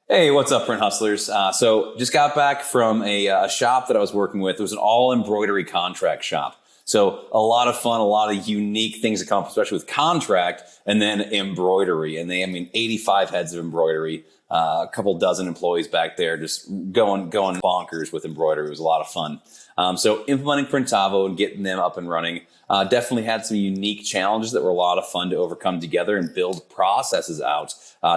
Hey, what's up, Print Hustlers? So just got back from a shop that I was working with. It was an all embroidery contract shop. So a lot of fun, a lot of unique things that come up, especially with contract and then embroidery. And 85 heads of embroidery, a couple dozen employees back there just going bonkers with embroidery. It was a lot of fun. So implementing Printavo and getting them up and running definitely had some unique challenges that were a lot of fun to overcome together and build processes out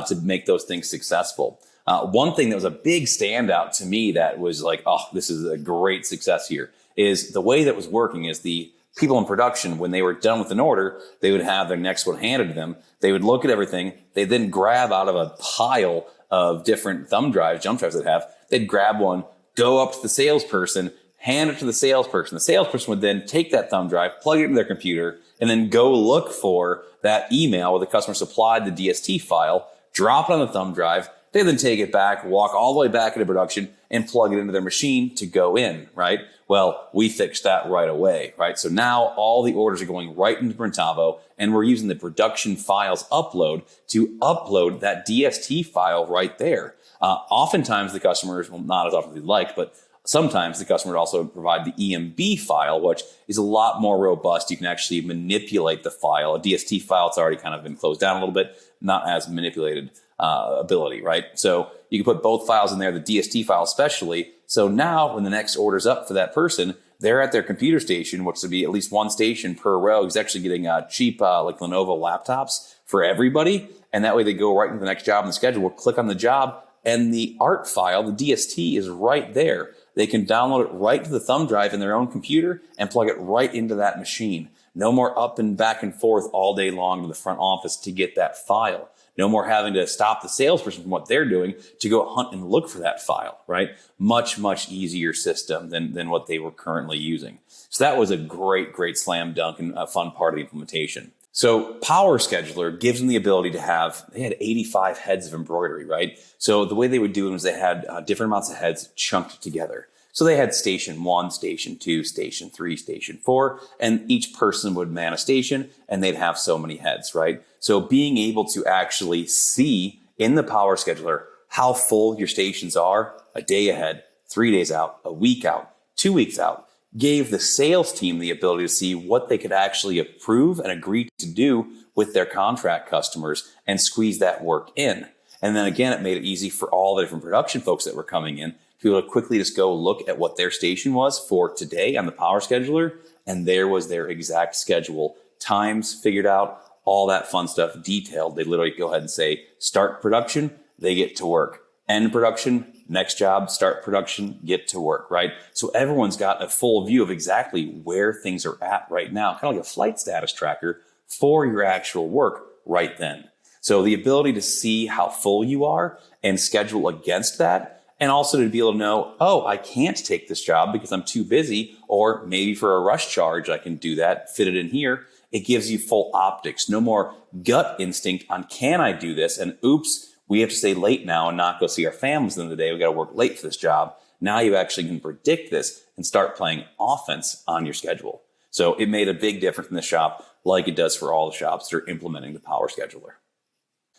to make those things successful. One thing that was a big standout to me that was like, oh, this is a great success here, is the way that was working is the people in production, when they were done with an order, they would have their next one handed to them. They would look at everything. They'd then grab out of a pile of different thumb drives, jump drives they'd have. They'd grab one, go up to the salesperson, hand it to the salesperson. The salesperson would then take that thumb drive, plug it into their computer, and then go look for that email where the customer supplied the DST file, drop it on the thumb drive. They then take it back, walk all the way back into production, and plug it into their machine to go in, right? Well, we fixed that right away, right? So now all the orders are going right into Printavo, and we're using the production files upload to upload that DST file right there. Oftentimes the customers, well, not as often as they'd like, but sometimes the customer would also provide the EMB file, which is a lot more robust. You can actually manipulate the file. A DST file, it's already kind of been closed down a little bit, not as manipulated ability, right? So you can put both files in there, the DST file especially. So now when the next order's up for that person, they're at their computer station, which would be at least one station per row. He's actually getting cheap like Lenovo laptops for everybody. And that way they go right into the next job in the schedule. We'll click on the job and the art file, the DST, is right there. They can download it right to the thumb drive in their own computer and plug it right into that machine. No more up and back and forth all day long to the front office to get that file. No more having to stop the salesperson from what they're doing to go hunt and look for that file, right? Much, much easier system than what they were currently using. So that was a great slam dunk and a fun part of the implementation. So Power Scheduler gives them the ability to they had 85 heads of embroidery, right? So the way they would do it was they had different amounts of heads chunked together. So they had station 1, station 2, station 3, station 4, and each person would man a station and they'd have so many heads, right? So being able to actually see in the Power Scheduler how full your stations are a day ahead, 3 days out, a week out, 2 weeks out, gave the sales team the ability to see what they could actually approve and agree to do with their contract customers and squeeze that work in. And then again, it made it easy for all the different production folks that were coming in to be able to quickly just go look at what their station was for today on the Power Scheduler. And there was their exact schedule, times figured out, all that fun stuff detailed. They literally go ahead and say, start production, they get to work. End production, next job, start production, get to work, right? So everyone's got a full view of exactly where things are at right now, kind of like a flight status tracker for your actual work right then. So the ability to see how full you are and schedule against that, and also to be able to know, oh, I can't take this job because I'm too busy, or maybe for a rush charge, I can do that, fit it in here. It gives you full optics, no more gut instinct on can I do this? And oops, we have to stay late now and not go see our families in the day. We got to work late for this job. Now you actually can predict this and start playing offense on your schedule. So it made a big difference in the shop, like it does for all the shops that are implementing the Power Scheduler.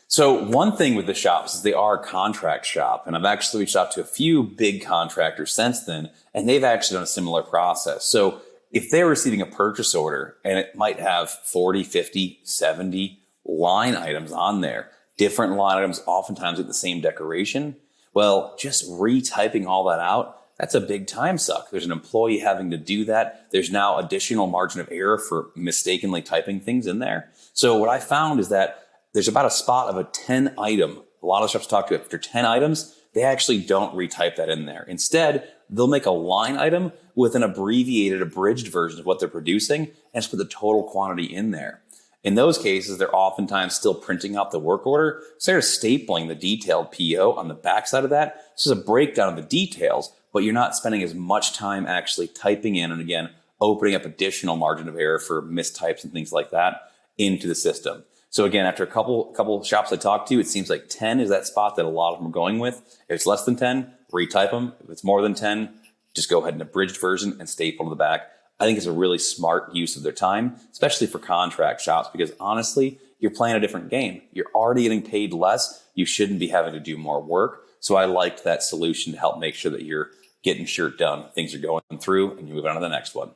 So one thing with the shops is they are a contract shop, and I've actually reached out to a few big contractors since then, and they've actually done a similar process. So if they're receiving a purchase order and it might have 40, 50, 70 line items on there, different line items oftentimes with the same decoration, well, just retyping all that out, that's a big time suck. There's an employee having to do that. There's now additional margin of error for mistakenly typing things in there. So what I found is that there's about a spot of a 10 item. A lot of shops talk to it. After 10 items, they actually don't retype that in there. Instead, they'll make a line item with an abbreviated, abridged version of what they're producing and just put the total quantity in there. In those cases, they're oftentimes still printing out the work order. So they're stapling the detailed PO on the backside of that. It's just a breakdown of the details, but you're not spending as much time actually typing in and again, opening up additional margin of error for mistypes and things like that into the system. So again, after a couple shops I talked to, it seems like 10 is that spot that a lot of them are going with. If it's less than 10, retype them. If it's more than 10, just go ahead and abridged version and staple to the back. I think it's a really smart use of their time, especially for contract shops, because honestly, you're playing a different game. You're already getting paid less. You shouldn't be having to do more work. So I liked that solution to help make sure that you're getting shirt done, things are going through, and you move on to the next one.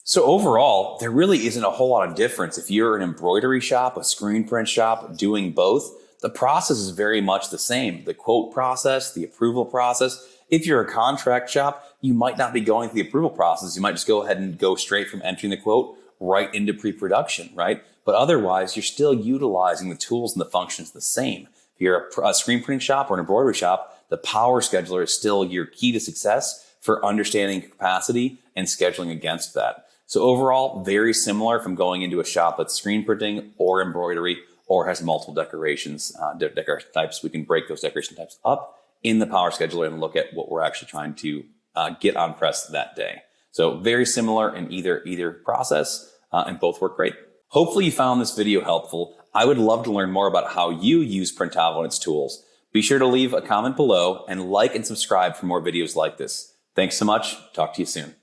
So overall, there really isn't a whole lot of difference. If you're an embroidery shop, a screen print shop, doing both, the process is very much the same. The quote process, the approval process. If you're a contract shop, you might not be going through the approval process. You might just go ahead and go straight from entering the quote right into pre-production, right? But otherwise, you're still utilizing the tools and the functions the same. If you're a screen printing shop or an embroidery shop, the power scheduler is still your key to success for understanding capacity and scheduling against that. So overall, very similar from going into a shop that's screen printing or embroidery or has multiple decoration types. We can break those decoration types up in the power scheduler and look at what we're actually trying to get on press that day. So very similar in either process, and both work great. Hopefully you found this video helpful. I would love to learn more about how you use Printavo and its tools. Be sure to leave a comment below and like and subscribe for more videos like this. Thanks so much. Talk to you soon.